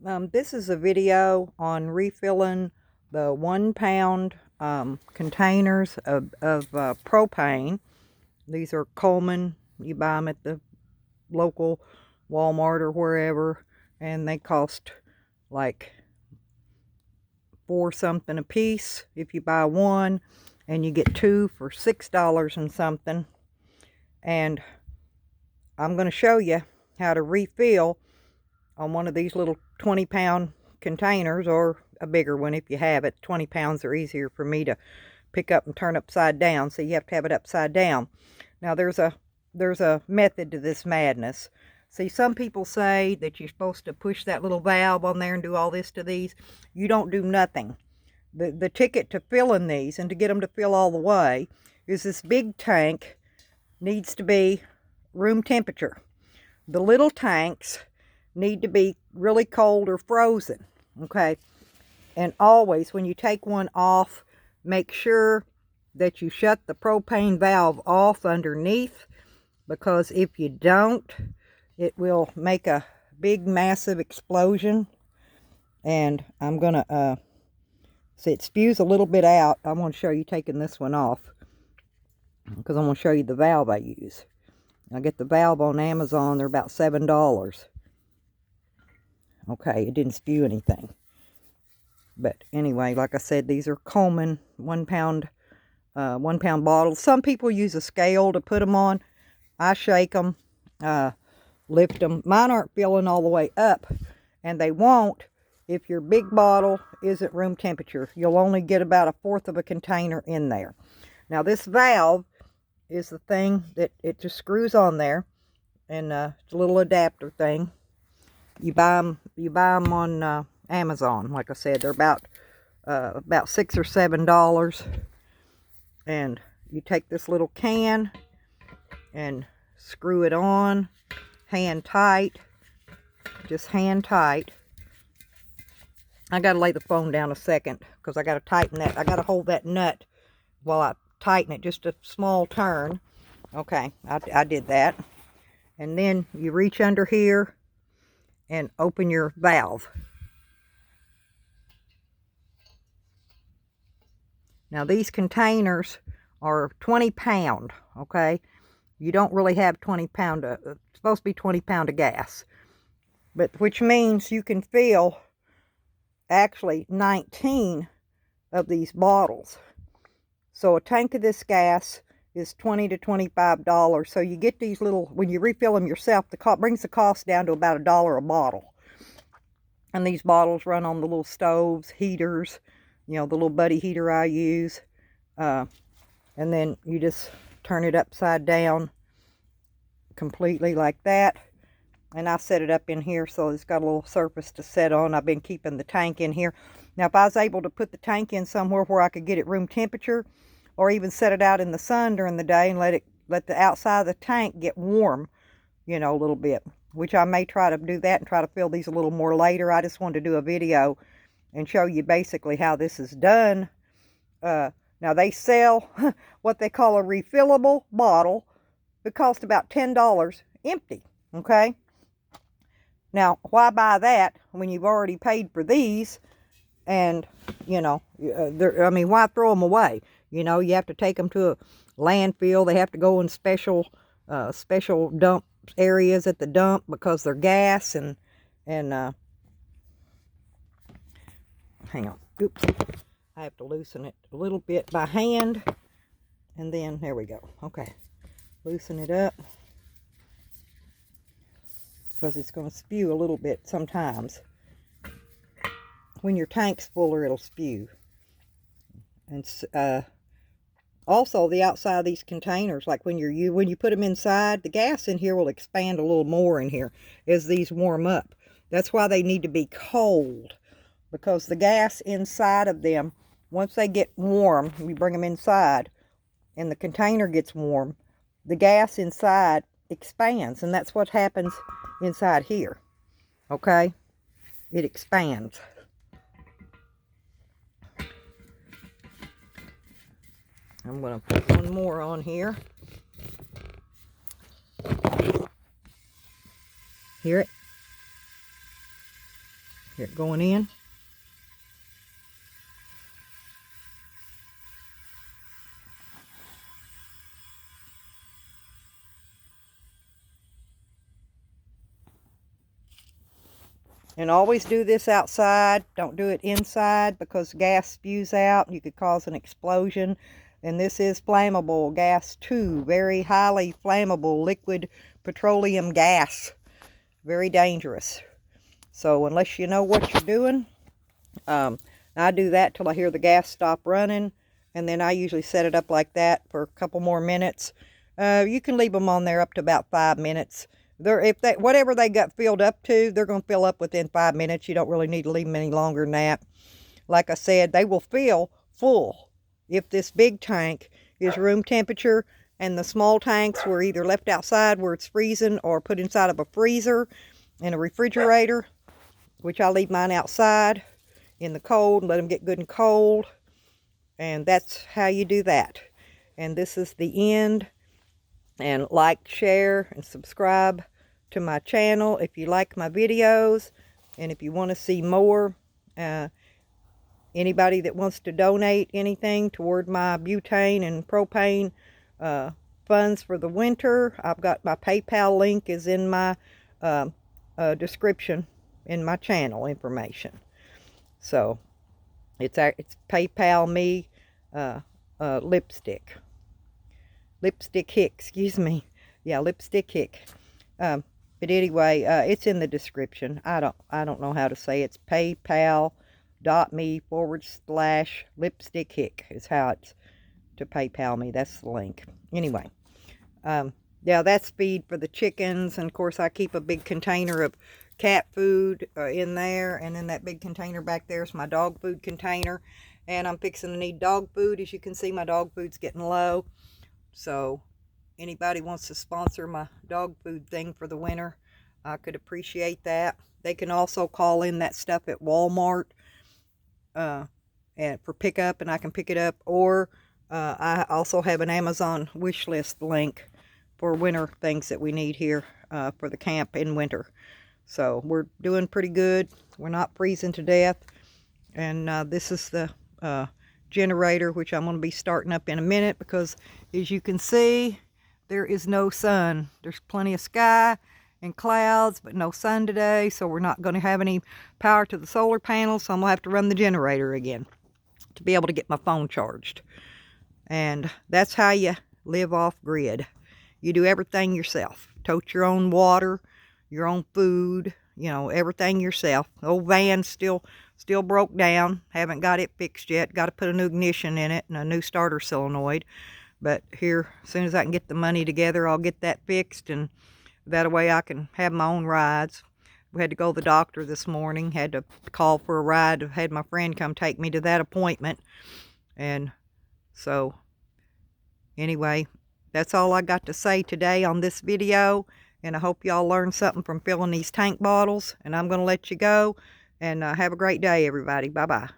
This is a video on refilling the 1 pound containers of propane. These are Coleman. You buy them at the local Walmart or wherever, and they cost like $4 something a piece if you buy one, and you get two for $6 and something. And I'm going to show you how to refill on one of these little 20-pound containers, or a bigger one if you have it. 20 pounds are easier for me to pick up and turn upside down, so you have to have it upside down. Now there's a method to this madness. See, some people say that you're supposed to push that little valve on there and do all this to these. You don't do nothing. The ticket to filling these, and to get them to fill all the way, is this big tank needs to be room temperature. The little tanks need to be really cold or frozen, okay? And always, when you take one off, make sure that you shut the propane valve off underneath, because if you don't, it will make a big massive explosion. And I'm gonna see, it spews a little bit out. I want to show you taking this one off, because I want to show you the valve I use. I get the valve on Amazon. They're about $7. Okay, it didn't spew anything. But anyway, like I said, these are Coleman 1 pound bottles. Some people use a scale to put them on. I shake them, lift them. Mine aren't filling all the way up, and they won't if your big bottle isn't room temperature. You'll only get about 1/4 of a container in there. Now this valve is the thing that it just screws on there, and it's a little adapter thing. You buy them on Amazon. Like I said, they're about $6 or $7. And you take this little can and screw it on, hand tight, just hand tight. I gotta lay the phone down a second, because I gotta tighten that. I gotta hold that nut while I tighten it, just a small turn. Okay, I did that. And then you reach under here and open your valve. Now these containers are 20 pound, okay? You don't really have 20 pound, it's supposed to be 20 pound of gas. But which means you can fill actually 19 of these bottles. So a tank of this gas is $20 to $25. So you get these little, when you refill them yourself, brings the cost down to about $1 a bottle. And these bottles run on the little stoves, heaters, you know, the little buddy heater I use. And then you just turn it upside down completely like that. And I set it up in here so it's got a little surface to set on. I've been keeping the tank in here. Now if I was able to put the tank in somewhere where I could get it room temperature, or even set it out in the sun during the day and let the outside of the tank get warm, you know, a little bit, which I may try to do that and try to fill these a little more later. I just wanted to do a video and show you basically how this is done. Now they sell what they call a refillable bottle. It costs about $10 empty, okay? Now, why buy that when you've already paid for these? And, you know, I mean, why throw them away? You know, you have to take them to a landfill. They have to go in special dump areas at the dump because they're gas and hang on. Oops. I have to loosen it a little bit by hand. And then, there we go. Okay. Loosen it up, because it's going to spew a little bit sometimes. When your tank's fuller, it'll spew. And also the outside of these containers, like when you put them inside, the gas in here will expand a little more in here as these warm up. That's why they need to be cold, because the gas inside of them, once they get warm, we bring them inside and the container gets warm, the gas inside expands, and that's what happens inside here. Okay, it expands. I'm going to put one more on here. Hear it? Get it going in. And always do this outside. Don't do it inside because gas spews out. You could cause an explosion. And this is flammable gas too. Very highly flammable liquid petroleum gas. Very dangerous. So unless you know what you're doing, I do that till I hear the gas stop running. And then I usually set it up like that for a couple more minutes. You can leave them on there up to about 5 minutes. Whatever they got filled up to, they're going to fill up within 5 minutes. You don't really need to leave them any longer than that. Like I said, they will fill full if this big tank is room temperature, and the small tanks were either left outside where it's freezing or put inside of a freezer in a refrigerator, which I leave mine outside in the cold, let them get good and cold. And that's how you do that. And this is the end. And like, share, and subscribe to my channel if you like my videos. And if you want to see more, anybody that wants to donate anything toward my butane and propane funds for the winter, I've got my PayPal link is in my description in my channel information. So it's PayPal me lipstick hick, excuse me. Yeah, lipstick hick. But anyway, it's in the description. I don't know how to say it. It's paypal.me/lipstick hick is how it's to PayPal me. That's the link. Anyway, yeah, that's feed for the chickens. And of course, I keep a big container of cat food in there. And then that big container back there is my dog food container. And I'm fixing to need dog food. As you can see, my dog food's getting low. So anybody wants to sponsor my dog food thing for the winter, I could appreciate that. They can also call in that stuff at Walmart and for pickup, and I can pick it up. Or I also have an Amazon wish list link for winter things that we need here for the camp in winter. So we're doing pretty good. We're not freezing to death. And this is the generator, which I'm going to be starting up in a minute, because as you can see, there is no sun. There's plenty of sky and clouds, but no sun today, so we're not going to have any power to the solar panels, so I'm going to have to run the generator again to be able to get my phone charged. And that's how you live off grid. You do everything yourself. Tote your own water, your own food, you know, everything yourself. The old van's still broke down. Haven't got it fixed yet. Got to put a new ignition in it and a new starter solenoid. But here, as soon as I can get the money together, I'll get that fixed, and that way I can have my own rides. We had to go to the doctor this morning. Had to call for a ride. Had my friend come take me to that appointment. And so, anyway, that's all I got to say today on this video. And I hope y'all learned something from filling these tank bottles. And I'm going to let you go. And have a great day, everybody. Bye-bye.